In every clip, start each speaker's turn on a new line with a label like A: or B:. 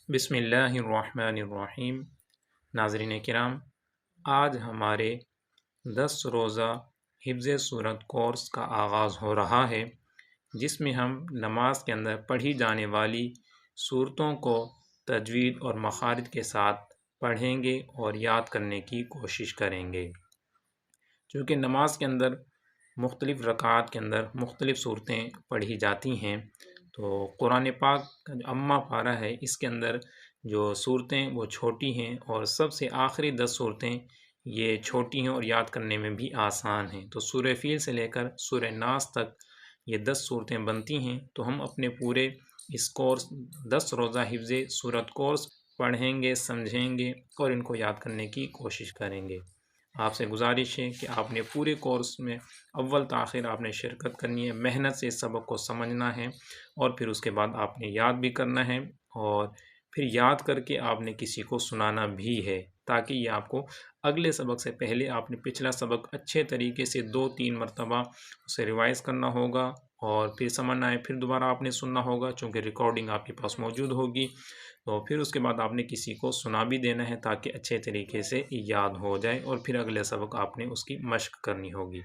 A: بسم اللہ الرحمن الرحیم۔ ناظرین کرام، آج ہمارے 10 روزہ حفظ صورت کورس کا آغاز ہو رہا ہے، جس میں ہم نماز کے اندر پڑھی جانے والی صورتوں کو تجوید اور مخارج کے ساتھ پڑھیں گے اور یاد کرنے کی کوشش کریں گے۔ چونکہ نماز کے اندر مختلف رکعات کے اندر مختلف صورتیں پڑھی جاتی ہیں، تو قرآن پاک کا جو اماں پارہ ہے، اس کے اندر جو صورتیں وہ چھوٹی ہیں، اور سب سے آخری 10 صورتیں یہ چھوٹی ہیں اور یاد کرنے میں بھی آسان ہیں۔ تو سورہ فیل سے لے کر سورہ ناس تک یہ 10 صورتیں بنتی ہیں، تو ہم اپنے پورے اس کورس 10 روزہ حفظ صورت کورس پڑھیں گے، سمجھیں گے اور ان کو یاد کرنے کی کوشش کریں گے۔ آپ سے گزارش ہے کہ آپ نے پورے کورس میں اول تاخیر آپ نے شرکت کرنی ہے، محنت سے اس سبق کو سمجھنا ہے، اور پھر اس کے بعد آپ نے یاد بھی کرنا ہے، اور پھر یاد کر کے آپ نے کسی کو سنانا بھی ہے، تاکہ یہ آپ کو اگلے سبق سے پہلے آپ نے پچھلا سبق اچھے طریقے سے 2-3 مرتبہ اسے ریوائز کرنا ہوگا، اور پھر سمجھنا ہے، پھر دوبارہ آپ نے سننا ہوگا، چونکہ ریکارڈنگ آپ کے پاس موجود ہوگی، تو پھر اس کے بعد آپ نے کسی کو سنا بھی دینا ہے تاکہ اچھے طریقے سے یاد ہو جائے، اور پھر اگلے سبق آپ نے اس کی مشق کرنی ہوگی۔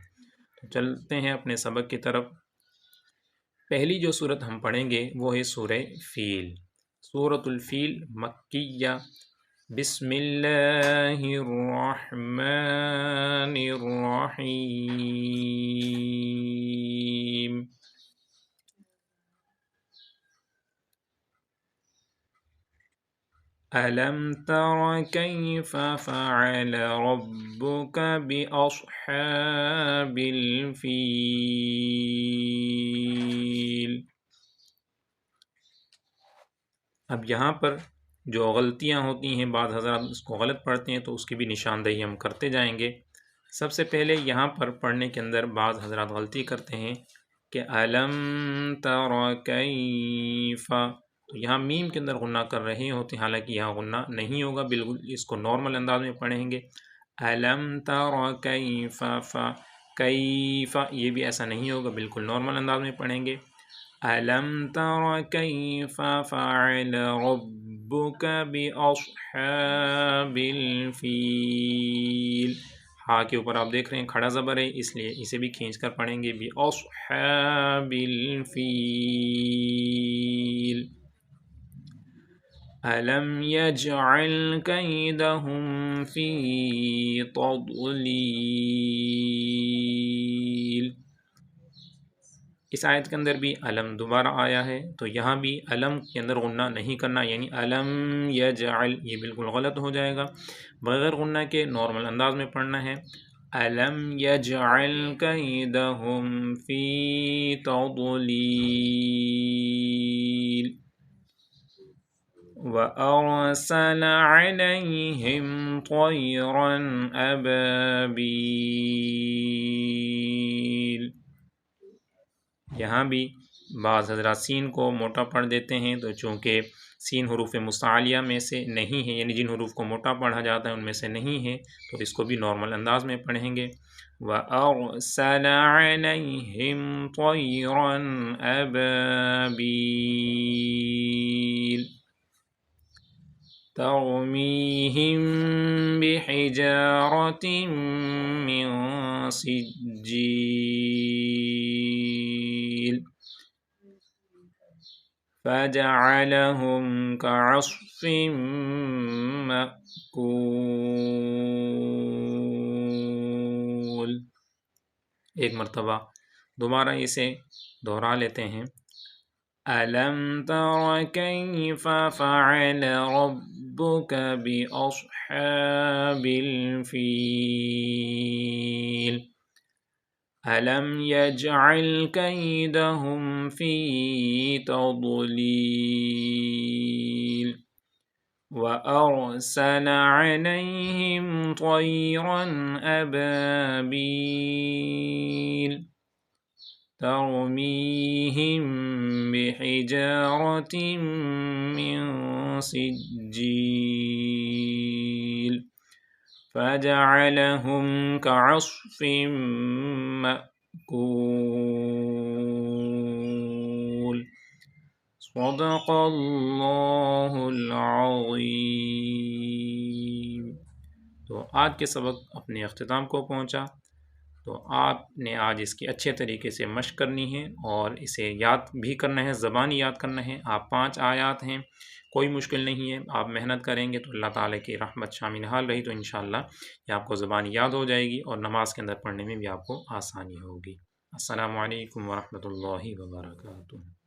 A: تو چلتے ہیں اپنے سبق کی طرف۔ پہلی جو صورت ہم پڑھیں گے وہ ہے سورہ فیل۔ سورۃ الفیل مکیہ۔ بسم اللہ الرحمن الرحیم۔ أَلَمْ تَرَ كَيْفَ فَعَلَ رَبُّكَ بِأَصْحَابِ الْفِيلِ۔ اب یہاں پر جو غلطیاں ہوتی ہیں، بعض حضرات اس کو غلط پڑھتے ہیں، تو اس کی بھی نشاندہی ہم کرتے جائیں گے۔ سب سے پہلے یہاں پر پڑھنے کے اندر بعض حضرات غلطی کرتے ہیں کہ أَلَمْ تَرَ كَيْفَ، تو یہاں میم کے اندر غنہ کر رہے ہوتے ہیں، حالانکہ یہاں غنہ نہیں ہوگا، بالکل اس کو نارمل انداز میں پڑھیں گے۔ أَلَمْ تَرَ كَيْفَ كَيْفَ، یہ بھی ایسا نہیں ہوگا، بالکل نارمل انداز میں پڑھیں گے۔ أَلَمْ تَرَ كَيْفَ فَعَلَ رَبُّكَ بِأَصْحَابِ الْفِيلِ۔ ہاں کے اوپر آپ دیکھ رہے ہیں کھڑا زبر ہے، اس لیے اسے بھی کھینچ کر پڑھیں گے، بِأَصْحَابِ الْفِيلِ۔ أَلَمْ يَجْعَلْ كَيْدَهُمْ فِي تَضْلِيلٍ۔ اس آیت کے اندر بھی علم دوبارہ آیا ہے، تو یہاں بھی علم کے اندر غنہ نہیں کرنا، یعنی علم یجعل، یہ بالکل غلط ہو جائے گا، بغیر غنہ کے نارمل انداز میں پڑھنا ہے۔ علم یجعل کیدہم فی تضلیل۔ وَأَرْسَلَ عَلَيْهِمْ طَيْرًا أَبَابِيلَ۔ یہاں بھی بعض حضرات سین کو موٹا پڑھ دیتے ہیں، تو چونکہ سین حروف مستعلیہ میں سے نہیں ہے، یعنی جن حروف کو موٹا پڑھا جاتا ہے ان میں سے نہیں ہے، تو اس کو بھی نارمل انداز میں پڑھیں گے۔ وَأَرْسَلَ عَلَيْهِمْ طَيْرًا أَبَابِيلَ تَرْمِيهِمْ بِحِجَارَةٍ مِّن سِجِّيلٍ فَجَعَلَهُمْ كَعَصْفٍ مَّأْكُولٍ۔ ایک مرتبہ دوبارہ اسے دہرا لیتے ہیں۔ أَلَمْ تَرَ كَيْفَ فَعَلَ رَبُّكَ بِأَصْحَابِ الْفِيلِ۔ أَلَمْ يَجْعَلْ كَيْدَهُمْ فِي تَضْلِيلٍ وَأَرْسَلَ عَلَيْهِمْ طَيْرًا أَبَابِيلَ تَرْمِيهِمْ بِحِجَارَةٍ مِّن سِجِّيلٍ فَجَعَلَهُمْ كَعَصْفٍ مَّأْكُولٍ۔ صدق اللہ العظیم۔ تو آج کے سبق اپنے اختتام کو پہنچا، تو آپ نے آج اس کی اچھے طریقے سے مشق کرنی ہے اور اسے یاد بھی کرنا ہے، زبانی یاد کرنا ہے۔ آپ 5 آیات ہیں، کوئی مشکل نہیں ہے، آپ محنت کریں گے تو اللہ تعالیٰ کی رحمت شامل حال رہی تو انشاءاللہ یہ آپ کو زبانی یاد ہو جائے گی اور نماز کے اندر پڑھنے میں بھی آپ کو آسانی ہوگی۔ السلام علیکم ورحمۃ اللہ وبرکاتہ۔